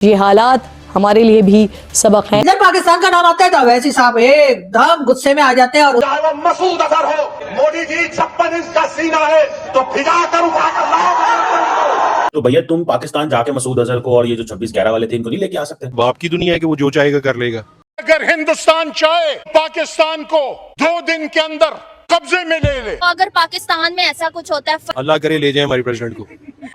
ये हालात हमारे लिए भी सबक हैं। इधर पाकिस्तान का नाम आता है तो अवैसी साहब एकदम गुस्से में आ जाते हैं और चाहे वो मसूद अजहर हो, मोदी जी 56 इंच का सीना है तो भिजा कर उठाकर लाओ। तो भैया तुम पाकिस्तान जाके मसूद अजहर को और ये जो 26/11 वाले थे इनको नहीं लेके आ सकते? बाप की दुनिया है कि वो जो चाहेगा कर लेगा। अगर हिंदुस्तान चाहे पाकिस्तान को 2 दिन के अंदर कब्जे में ले ले, तो अगर पाकिस्तान में ऐसा कुछ होता है, अल्लाह करे ले जाए हमारे प्रेसिडेंट को।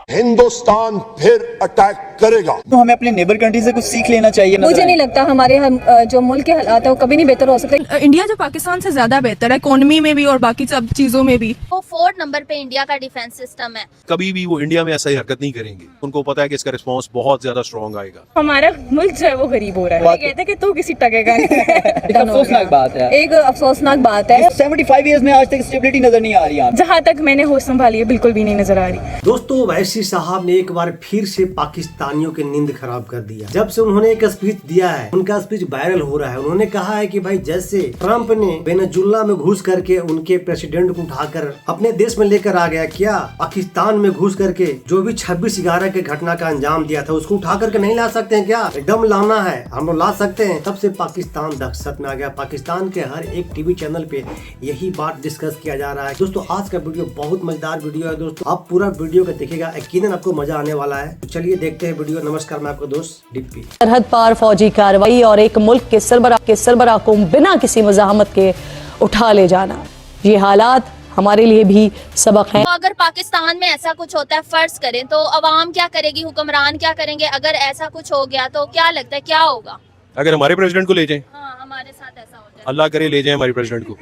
हिंदुस्तान फिर अटैक करेगा। तो हमें अपने नेबर कंट्री से कुछ सीख लेना चाहिए। मुझे नहीं लगता हमारे जो मुल्क के हालात है वो कभी नहीं बेहतर हो सकते। इंडिया जो पाकिस्तान से ज्यादा बेहतर है इकोनॉमी में भी और बाकी सब चीजों में भी। वो 4 नंबर पे इंडिया का डिफेंस सिस्टम है। कभी भी वो इंडिया में ऐसा ही हरकत नहीं करेंगे। उनको पता है कि इसका रिस्पांस बहुत ज्यादा स्ट्रॉन्ग आएगा। हमारा मुल्क जो है वो गरीब हो रहा है। कहते हैं कि तू किसी टकेगा नहीं। एक अफसोसनाक बात है। एक अफसोसनाक बात है। 75 इयर्स में आज तक स्टेबिलिटी नजर नहीं आ रही। जहाँ तक मैंने होश संभाली है बिल्कुल भी नहीं नजर आ रही। दोस्तों, ओवैसी साहब ने एक बार फिर से पाकिस्तानियों की नींद खराब कर दिया। जब से उन्होंने एक स्पीच दिया है, उनका स्पीच वायरल हो रहा है। उन्होंने कहा है कि भाई जैसे ट्रंप ने वेनेजुला में घुस करके उनके प्रेसिडेंट को उठाकर अपने देश में लेकर आ गया, क्या पाकिस्तान में घुस करके जो भी 26/11 के घटना का अंजाम दिया था उसको उठा करके नहीं ला सकते हैं क्या? एकदम लाना है, हम लोग ला सकते हैं। तब से पाकिस्तान दहशत में आ गया। पाकिस्तान के हर एक टीवी चैनल पे यही बात डिस्कस किया जा रहा है। दोस्तों, आज का वीडियो बहुत मजेदार वीडियो है। दोस्तों, आप पूरा वीडियो को देखिएगा, यकीनन आपको मजा आने वाला है। तो चलिए देखते हैं वीडियो। नमस्कार, मैं आपका दोस्त डिप्पी। सरहद पार फौजी कार्रवाई और एक मुल्क के सरबराह को बिना किसी मज़ाहमत के उठा ले जाना, ये हालात हमारे लिए भी सबक हैं। तो अगर पाकिस्तान में ऐसा कुछ होता है, फर्ज करें तो अवाम क्या करेगी, हुक्मरान क्या करेंगे? अगर ऐसा कुछ हो गया तो क्या लगता है क्या होगा? अगर हमारे प्रेसिडेंट को ले जाए, हाँ, हमारे साथ ऐसा हो जाए, अल्लाह करे ले जाए हमारे प्रेसिडेंट को।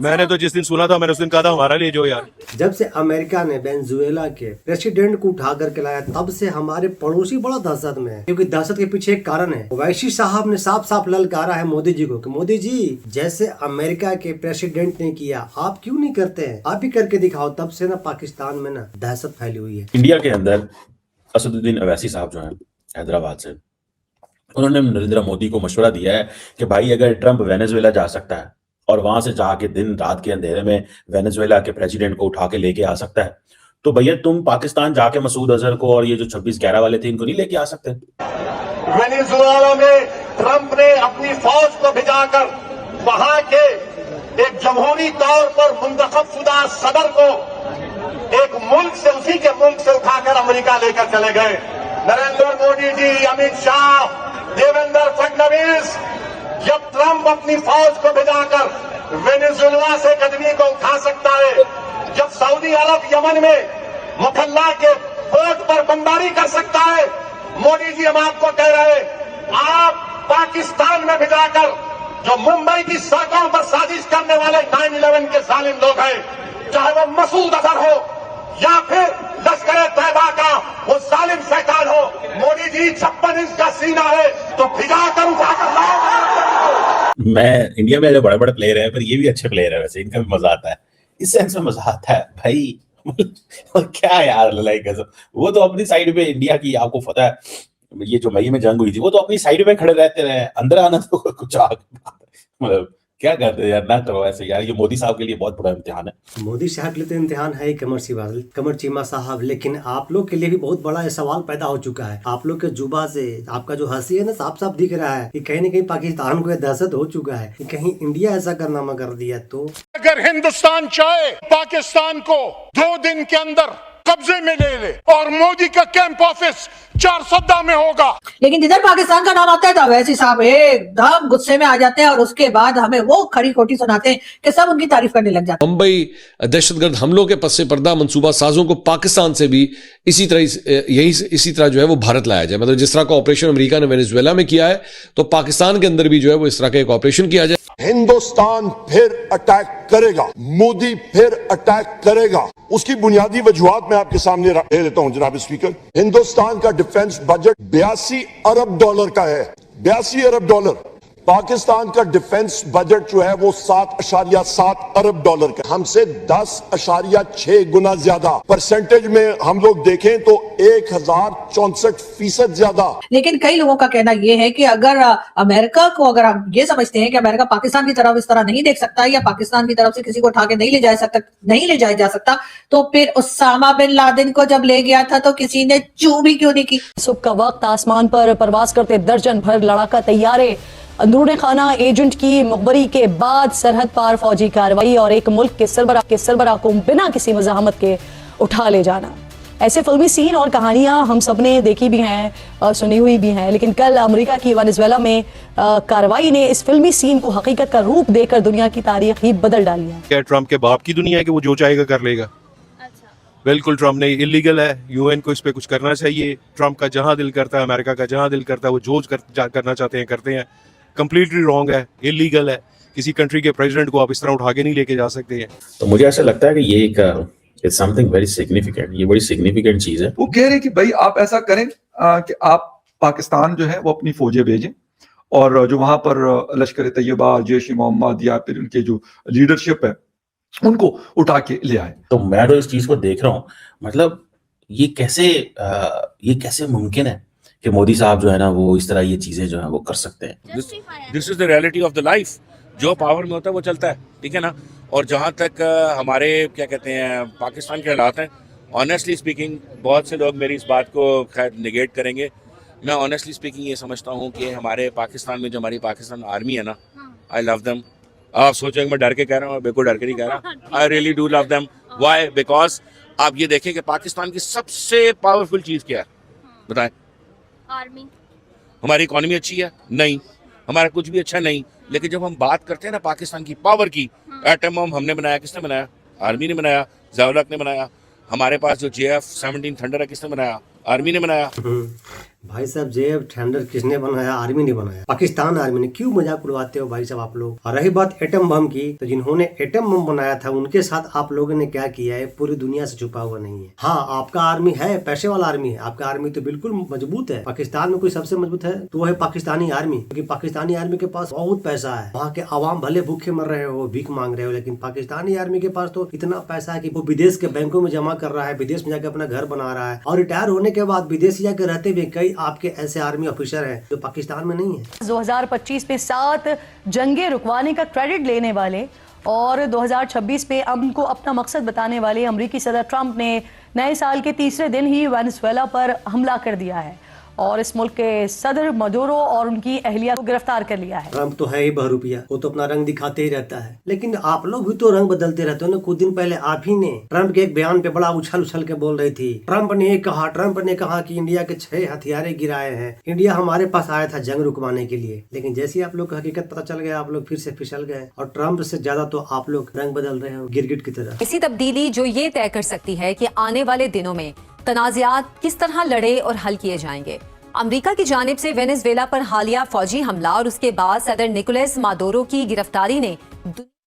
मैंने तो जिस दिन सुना था, मैंने उस दिन कहा था हमारा ले जाओ यार। जब से अमेरिका ने वेनेजुएला के प्रेसिडेंट को उठा करके लाया, तब से हमारे पड़ोसी बड़ा दहशत में है, क्योंकि दहशत के पीछे एक कारण है। ओवैसी साहब ने साफ साफ ललकारा है मोदी जी को कि मोदी जी, जैसे अमेरिका के प्रेसिडेंट ने किया आप क्यों नहीं करते हैं? आप भी करके दिखाओ। तब से ना पाकिस्तान में ना दहशत फैली हुई है। इंडिया के अंदर असदुद्दीन अवैसी साहब जो है हैदराबाद से, उन्होंने नरेंद्र मोदी को मशवरा दिया है कि भाई अगर ट्रंप वेनेजुएला जा सकता है और वहां से जाके दिन रात के अंधेरे में वेनेजुएला के प्रेसिडेंट को उठा के लेके आ सकता है, तो भैया तुम पाकिस्तान जाके मसूद अजहर को और ये जो 26/11 वाले थे इनको नहीं लेके आ सकते? वेनेजुएला में ट्रंप ने अपनी फौज को भिजाकर वहां के एक जमहूरी तौर पर मुंतखब शुदा सदर को एक मुल्क से, उसी के मुल्क से उठाकर अमेरिका लेकर चले गए। नरेंद्र मोदी जी, अमित शाह, देवेंद्र फडणवीस, जब ट्रंप अपनी फौज को भिजाकर वेनेजुएला से कदमी को उठा सकता है, जब सऊदी अरब यमन में मुखल्ला के पोर्ट पर बमबारी कर सकता है, मोदी जी हम आपको कह रहे हैं, आप पाकिस्तान में भिजाकर जो मुंबई की सड़कों पर साजिश करने वाले 9/11 के जालिम लोग हैं, चाहे वो मसूद अजहर हो या फिर लश्कर तैयबा का वो जालिम शैतान हो, मोदी जी 56 इंच का सीना है तो भिजा कर उठाकर लाओ। मैं इंडिया में जो बड़े बड़े प्लेयर हैं, पर ये भी अच्छे प्लेयर है, वैसे इनका भी मजा आता है, इस सेंस में मजा आता है भाई। क्या यार, लाइक वो तो अपनी साइड पे इंडिया की, आपको पता है ये जो मई में जंग हुई थी, वो तो अपनी साइड में खड़े रहते रहे, अंदर आना तो कुछ मतलब क्या करते यार, ना करो ऐसे यार। ये मोदी साहब के लिए बहुत बड़ा इम्तिहान है। मोदी साहब के लिए तो इम्तिहान है ही कमर चीमा साहब, लेकिन आप लोग के लिए भी बहुत बड़ा ये सवाल पैदा हो चुका है। आप लोग के जुबा से आपका जो हंसी है ना, साफ साफ दिख रहा है कि कहीं न कहीं पाकिस्तान को दहशत हो चुका है कि कहीं इंडिया ऐसा कारनामा कर दिया तो। अगर हिंदुस्तान चाहे पाकिस्तान को 2 दिन के अंदर कब्जे में ले ले और मोदी का कैंप ऑफिस 4 में होगा, लेकिन जिधर पाकिस्तान का नाम आता है तो अवैसी साहब एकदम गुस्से में आ जाते हैं और उसके बाद हमें वो खड़ी खोटी सुनाते हैं कि सब उनकी तारीफ करने लग जाते हैं। मुंबई दहशतगर्द हमलों के पस से पर्दा मंसूबा साजों को पाकिस्तान से भी इसी तरह जो है वो भारत लाया जाए। मतलब जिस तरह का ऑपरेशन अमेरिका ने वेनेजुएला में किया है, तो पाकिस्तान के अंदर भी जो है वो इस तरह का एक ऑपरेशन किया जाए। हिंदुस्तान फिर अटैक करेगा, मोदी फिर अटैक करेगा। उसकी बुनियादी वजूहात मैं आपके सामने रख देता हूं जनाब स्पीकर। हिंदुस्तान का डिफेंस बजट $82 अरब का है, $82 अरब। पाकिस्तान का डिफेंस बजट जो है वो 7.7 अरब डॉलर का, हमसे 10.6 गुना ज्यादा। परसेंटेज में हम लोग देखें तो 1064% ज्यादा। लेकिन कई लोगों का कहना यह है कि अगर अमेरिका को, अगर हम ये समझते हैं कि अमेरिका पाकिस्तान की तरफ इस तरह नहीं देख सकता या पाकिस्तान की तरफ से किसी को उठा के नहीं ले जाया जा सकता, तो फिर उसामा बिन लादेन को जब ले गया था तो किसी ने चू भी क्यों नहीं की। सुबह का वक्त आसमान पर परवाज करते दर्जन भर लड़ाका तैयारे, अंदरूनी खाना एजेंट की मुखबरी के बाद सरहद पार फौजी कार्रवाई और एक मुल्क के सरबराह को बिना किसी मज़ाहमत के उठा ले जाना। ऐसे फिल्मी सीन और कहानियां हम सब ने देखी भी हैं और सुनी हुई भी हैं, लेकिन कल अमेरिका की वेनेजुएला में कार्रवाई ने इस फिल्मी सीन को हकीकत का रूप देकर दुनिया की तारीख ही बदल डाली है। क्या ट्रम्प के बाप की दुनिया है कि वो जो चाहेगा कर लेगा? बिल्कुल ट्रम्प ने इलीगल है, यूएन को इस पे कुछ करना चाहिए। ट्रम्प का जहां दिल करता है, अमेरिका का जहां दिल करता है, वो जो करना चाहते हैं करते हैं। कंप्लीटली रॉन्ग है, इलीगल है। किसी कंट्री के प्रेसिडेंट को आप इस तरह उठा के नहीं लेके जा सकते हैं। तो मुझे ऐसा लगता है कि ये एक इट्स समथिंग वेरी सिग्निफिकेंट, ये बड़ी सिग्निफिकेंट चीज है। वो कह रहे हैं कि भाई आप ऐसा करें कि आप पाकिस्तान जो है वो अपनी फौजें भेजें और जो वहां पर लश्कर तैयबा, जैश ए मोहम्मद या फिर उनके जो लीडरशिप है उनको उठा के ले आए। तो मैं तो इस चीज को देख रहा हूँ, मतलब ये कैसे मुमकिन है कि मोदी साहब जो है ना वो इस तरह ये चीजें जो है वो कर सकते हैं। This is the reality of the life. जो पावर में होता है वो चलता है, ठीक है ना। और जहाँ तक हमारे क्या कहते हैं पाकिस्तान के हालात हैं, ऑनेस्टली स्पीकिंग बहुत से लोग मेरी इस बात को खैर निगेट करेंगे, मैं ऑनेस्टली स्पीकिंग ये समझता हूँ कि हमारे पाकिस्तान में जो हमारी पाकिस्तान आर्मी है ना, आई लव देम। आप सोचेंगे मैं डर के कह रहा हूँ, बिल्कुल डर के नहीं कह रहा, I really do love them. Why? Because आप ये देखें कि पाकिस्तान की सबसे पावरफुल चीज़ क्या है बताएं? आर्मी। हमारी इकॉनमी अच्छी है? नहीं। हमारा कुछ भी अच्छा नहीं। लेकिन जब हम बात करते हैं ना पाकिस्तान की पावर की, एटम बम हमने बनाया, किसने बनाया? आर्मी ने बनाया, ज़िया-उल-हक ने बनाया। हमारे पास जो JF-17 थंडर है, किसने बनाया? आर्मी ने बनाया। भाई साहब JF थंडर किसने बनाया? आर्मी ने बनाया, पाकिस्तान आर्मी ने। क्यों मजाक उड़वाते हो भाई साहब आप लोग? और रही बात एटम बम की, तो जिन्होंने एटम बम बनाया था उनके साथ आप लोगों ने क्या किया है पूरी दुनिया से छुपा हुआ नहीं है। हाँ, आपका आर्मी है, पैसे वाला आर्मी है, आपका आर्मी तो बिल्कुल मजबूत है। पाकिस्तान में कोई सबसे मजबूत है तो वो है पाकिस्तानी आर्मी, क्योंकि पाकिस्तानी आर्मी के पास बहुत पैसा है। वहाँ के आवाम भले भूखे मर रहे हो, भीख मांग रहे हो, लेकिन पाकिस्तानी आर्मी के पास तो इतना पैसा है कि वो विदेश के बैंकों में जमा कर रहा है, विदेश में जाकर अपना घर बना रहा है, और रिटायर होने के बाद विदेश जाकर रहते हुए कई आपके ऐसे आर्मी ऑफिसर हैं जो पाकिस्तान में नहीं है। 2025 में 7 जंगें रुकवाने का क्रेडिट लेने वाले और 2026 में अमन को अपना मकसद बताने वाले अमेरिकी सदर ट्रंप ने नए साल के तीसरे दिन ही वेनेजुएला पर हमला कर दिया है और इस मुल्क के सदर मडूरो और उनकी अहलिया को गिरफ्तार कर लिया है। ट्रम्प तो है ही बहरूपिया, वो तो अपना रंग दिखाते ही रहता है, लेकिन आप लोग भी तो रंग बदलते रहते हो ना। कुछ दिन पहले आप ही ने ट्रम्प के एक बयान पे बड़ा उछल उछल के बोल रही थी। ट्रम्प ने कहा कि इंडिया के 6 हथियारे गिराए हैं, इंडिया हमारे पास आया था जंग रुकवाने के लिए। लेकिन जैसे ही आप लोग को हकीकत पता चल गया, आप लोग फिर से फिसल गए और ट्रम्प से ज्यादा तो आप लोग रंग बदल रहे हो गिरगिट की तरह। ऐसी तब्दीली जो ये तय कर सकती है कि आने वाले दिनों में तनाज़ात किस तरह लड़े और हल किए जाएंगे। अमेरिका की जानिब से वेनेजुएला पर हालिया फौजी हमला और उसके बाद सदर निकोलस मादुरो की गिरफ्तारी ने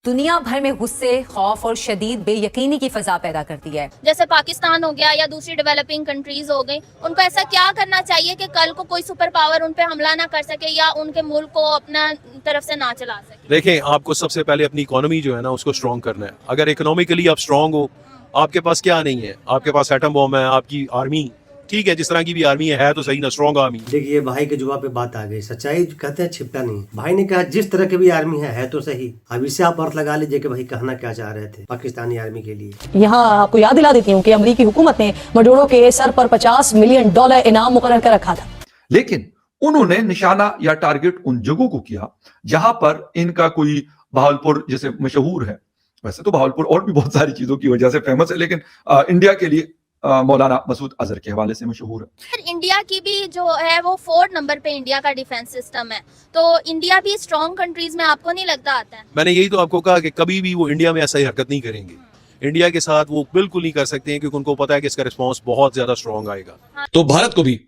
दुनिया भर में गुस्से, खौफ और शदीद बेयकीनी की फजा पैदा कर दी है। जैसे पाकिस्तान हो गया या दूसरी डेवलपिंग कंट्रीज हो गई, उनको ऐसा क्या करना चाहिए कि कल को कोई सुपर पावर उन पे हमला ना कर सके या उनके मुल्क को अपना तरफ से ना चला सके? देखें, आपको सबसे पहले अपनी इकोनॉमी जो है ना उसको स्ट्रॉन्ग करना है। अगर इकोनॉमिकली आप स्ट्रॉन्ग हो, आपके पास क्या नहीं है? आपके पास एटम बम है, आपकी आर्मी ठीक है, जिस तरह की भी आर्मी है तो सही ना, स्ट्रॉन्ग आर्मी। देखिए भाई के जवाब पे बात आ गई, सच्चाई कहते हैं छिपता नहीं। भाई ने कहा जिस तरह की भी आर्मी है तो सही। अब इससे आप अर्थ लगा लीजिए कि भाई कहना क्या चाह रहे थे पाकिस्तानी आर्मी के लिए। यहाँ आपको याद दिला देती हूँ कि अमेरिकी हुकूमत ने मडूरो के सर पर $50 मिलियन इनाम मुकर्रर कर रखा था, लेकिन उन्होंने निशाना या टारगेट उन जगहों को किया जहां पर इनका कोई बहावलपुर जैसे मशहूर है। वैसे तो बहावलपुर और भी बहुत सारी चीजों की वजह से फेमस है, लेकिन इंडिया के लिए मौलाना मसूद अजहर के हवाले से मशहूर है। इंडिया की भी जो है वो 4 नंबर पे इंडिया का डिफेंस सिस्टम है, तो इंडिया भी स्ट्रॉन्ग कंट्रीज में आपको नहीं लगता आता है? मैंने यही तो आपको कहा कि कभी भी वो इंडिया में ऐसा ही हरकत नहीं करेंगे। इंडिया के साथ वो बिल्कुल नहीं कर सकते हैं, क्योंकि उनको पता है कि इसका रिस्पॉन्स बहुत ज्यादा स्ट्रॉन्ग आएगा। तो भारत को भी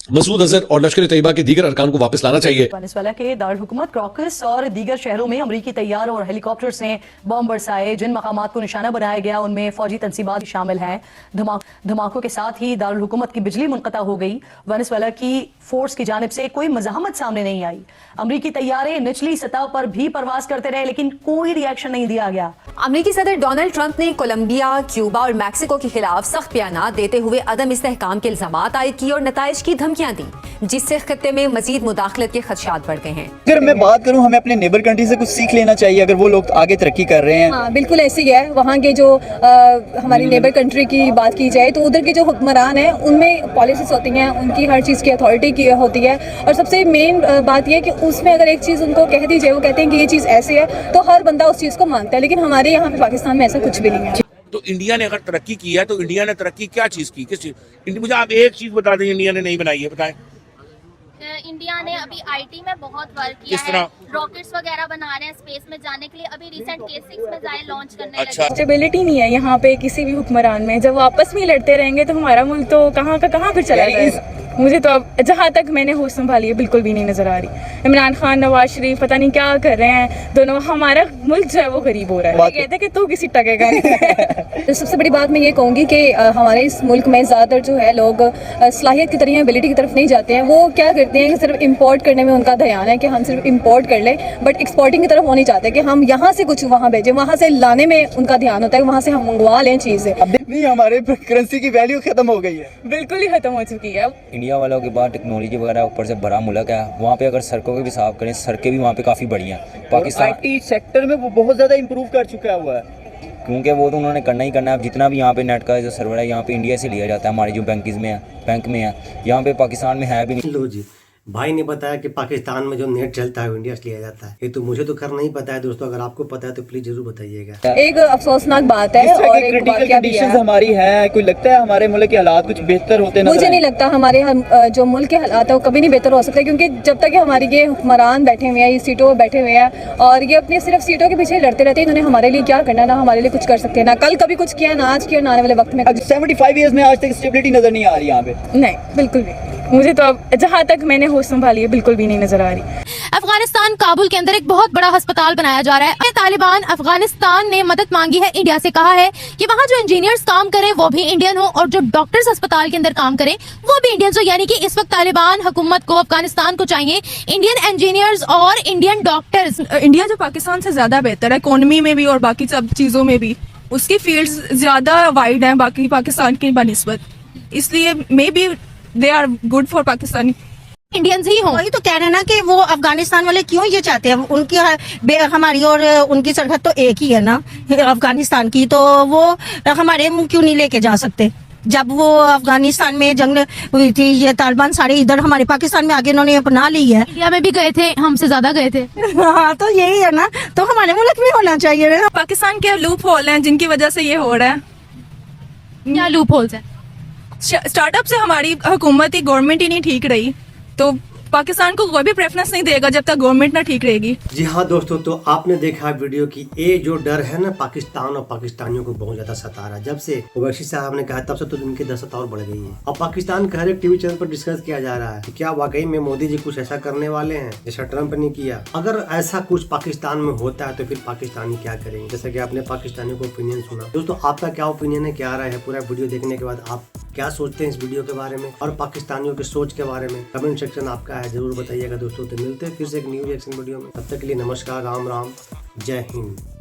मसूद अजहर और लश्कर तैयबा के दीगर अरकान को वापस लाना चाहिए। वेनेजुएला के दारुल हुकूमत क्रॉकस और दीगर शहरों में अमरीकी तैयारों और हेलीकॉप्टर्स ने बम बरसाए। जिन मकामात को निशाना बनाया गया उनमें फौजी तंसीबात शामिल हैं। धमाकों के साथ ही दारुल हुकूमत की बिजली मुनक़ता हो गई। वेनेजुएला की फोर्स की जानिब से कोई मज़ाहमत सामने नहीं आई। अमरीकी तैयारे निचली सतह पर भी परवाज करते रहे लेकिन कोई रिएक्शन नहीं दिया गया। अमरीकी सदर डोनाल्ड ट्रंप ने कोलंबिया, क्यूबा और मैक्सिको के खिलाफ सख्त बयान देते हुए अदम इस्तेहकाम के इल्जामात आयद किए और नताइज की धमकियां दी, जिससे खित्ते में मजीद मुदाखलत के खदशात बढ़ गए हैं। अगर मैं बात करूं, हमें अपने नेबर कंट्री से कुछ सीख लेना चाहिए अगर वो लोग आगे तरक्की कर रहे हैं। हाँ, बिल्कुल ऐसी है। वहाँ के जो हमारी नेबर कंट्री की बात की जाए तो उधर के जो हुक्मरान हैं उनमें पॉलिसीज होती हैं, उनकी हर चीज़ की अथॉरिटी की होती है और सबसे मेन बात यह है कि उसमें अगर एक चीज़ उनको कह दी जाए, वो कहते हैं कि ये चीज़ ऐसी है तो हर बंदा उस चीज़ को मानता है। लेकिन हमारे यहाँ पे पाकिस्तान में ऐसा कुछ भी नहीं है। तो इंडिया ने अगर तरक्की की है तो इंडिया ने तरक्की क्या चीज़ की, किस चीज़? मुझे आप एक चीज़ बता दें इंडिया ने नहीं बनाई है, बताएं। इंडिया ने अभी आईटी में बहुत वर्क किया है, रॉकेट्स वगैरह बना रहे हैं स्पेस में जाने के लिए। अभी रिसेंट K6 मिसाइल लॉन्च करने लगे। स्टेबिलिटी नहीं है यहाँ पे किसी भी हुक्मरान में। जब वो आपस में लड़ते रहेंगे तो हमारा मुल्क तो कहाँ का कहाँ फिर चला जाएगा। मुझे तो अब जहाँ तक मैंने होश संभाली है बिल्कुल भी नहीं नजर आ रही। इमरान खान, नवाज शरीफ पता नहीं क्या कर रहे हैं दोनों। हमारा मुल्क जो है वो गरीब हो रहा है। कहते हैं कि तू किसी टकेगा नहीं। तो सबसे बड़ी बात मैं ये कहूँगी कि हमारे इस मुल्क में ज़्यादातर जो है लोग सलाहियत की तरफ, एबिलिटी की तरफ नहीं जाते हैं। वो क्या करते हैं कि सिर्फ इम्पोर्ट करने में उनका ध्यान है कि हम सिर्फ इम्पोर्ट कर लें, बट एक्सपोर्टिंग की तरफ वो नहीं चाहते कि हम यहाँ से कुछ वहाँ भेजें। वहाँ से लाने में उनका ध्यान होता है, वहाँ से हम मंगवा लें चीज़ें। नहीं, हमारे करेंसी की वैल्यू खत्म हो गई है, बिल्कुल ही खत्म हो चुकी है। इंडिया वालों के बाद टेक्नोलॉजी वगैरह ऊपर से बड़ा मुल्क है। वहाँ पे अगर सड़कों के भी साफ करें, सड़कें भी वहाँ पे काफ़ी बड़ी हैं। पाकिस्तान आईटी सेक्टर में वो बहुत ज़्यादा इंप्रूव कर चुका हुआ है, क्योंकि वो तो उन्होंने करना ही करना है। अब जितना भी यहाँ पे नेट का जो सर्वर है यहाँ पे इंडिया से लिया जाता है। हमारे जो बैंक में है, यहाँ पे पाकिस्तान में है भी नहीं। लो जी, भाई ने बताया कि पाकिस्तान में जो नेट चलता है वो इंडिया से लिया जाता है। ये तो मुझे तो खैर नहीं पता है दोस्तों, अगर आपको पता है तो प्लीज जरूर बताइएगा। एक अफसोसनाक बात है और एक क्रिटिकल कंडीशंस हमारी है। कोई लगता है हमारे मुल्क के हालात कुछ बेहतर होते नजर? मुझे नहीं लगता हमारे जो मुल्क के हालात है वो कभी नहीं बेहतर हो सकते, क्योंकि जब तक हमारी ये हुक्मरान बैठे हुए हैं, ये सीटों पर बैठे हुए हैं और ये अपनी सिर्फ सीटों के पीछे लड़ते रहते हैं। इन्होंने हमारे लिए क्या करना, ना हमारे लिए कुछ कर सकते हैं, ना कल कभी कुछ किया, ना आज किया, ना आने वाले वक्त में। 75 ईयर्स में आज तक स्टेबिलिटी नजर नहीं आ रही यहाँ पे। नहीं, बिल्कुल भी। मुझे तो अब जहाँ तक मैंने होश संभाली है बिल्कुल भी नहीं नजर आ रही। अफगानिस्तान काबुल के अंदर एक बहुत बड़ा अस्पताल बनाया जा रहा है। तालिबान अफगानिस्तान ने मदद मांगी है, इंडिया से कहा है कि वहाँ जो इंजीनियर्स काम करें वो भी इंडियन हो और जो डॉक्टर्स अस्पताल के अंदर काम करें वो भी इंडियन हो। यानी कि इस वक्त तालिबान हुकूमत को अफगानिस्तान को चाहिए इंडियन इंजीनियर्स और इंडियन डॉक्टर्स। इंडिया जो पाकिस्तान से ज्यादा बेहतर है इकोनॉमी में भी और बाकी सब चीजों में भी, उसकी फील्ड्स ज्यादा वाइड हैं बाकी पाकिस्तान की बनिस्बत, इसलिए maybe they are good for Pakistani Indians ही हो। वही तो कह रहे हैं ना कि वो अफगानिस्तान वाले क्यों ये चाहते हैं। उनकी हमारी और उनकी सरहद तो एक ही है ना अफगानिस्तान की, तो वो हमारे मुंह क्यों नहीं लेके जा सकते। जब वो अफगानिस्तान में जंग हुई थी, ये तालिबान सारे इधर हमारे पाकिस्तान में आगे इन्होंने अपना ली है। इंडिया में भी गए थे, हमसे ज्यादा गए थे। हाँ, तो यही है ना, तो हमारे मुल्क में होना चाहिए ना। पाकिस्तान के लूप होल हैं जिनकी वजह से ये हो रहा है। क्या लूप होल्स है? स्टार्टअप से हमारी हुकूमत ही, गवर्नमेंट ही नहीं ठीक रही, तो पाकिस्तान को कोई भी प्रेफरेंस नहीं देगा जब तक गवर्नमेंट ना ठीक रहेगी। जी हाँ दोस्तों, तो आपने देखा वीडियो की ये जो डर है ना पाकिस्तान और पाकिस्तानियों को बहुत ज्यादा सता रहा है। जब से ओवैसी साहब ने कहा तब से तो इनकी दहशत और बढ़ गई है। अब पाकिस्तान के हर एक टीवी चैनल पर डिस्कस किया जा रहा है कि क्या वाकई में मोदी जी कुछ ऐसा करने वाले हैं जैसा ट्रम्प ने किया। अगर ऐसा कुछ पाकिस्तान में होता है तो फिर पाकिस्तानी क्या करेंगे। जैसा कि आपने पाकिस्तानियों को ओपिनियन सुना। दोस्तों आपका क्या ओपिनियन है, क्या राय है, पूरा वीडियो देखने के बाद आप क्या सोचते हैं इस वीडियो के बारे में और पाकिस्तानियों की सोच के बारे में कमेंट सेक्शन आपका है, जरूर बताइएगा दोस्तों। तो मिलते हैं फिर से एक न्यू रिएक्शन वीडियो में, तब तक के लिए नमस्कार, राम राम, जय हिंद।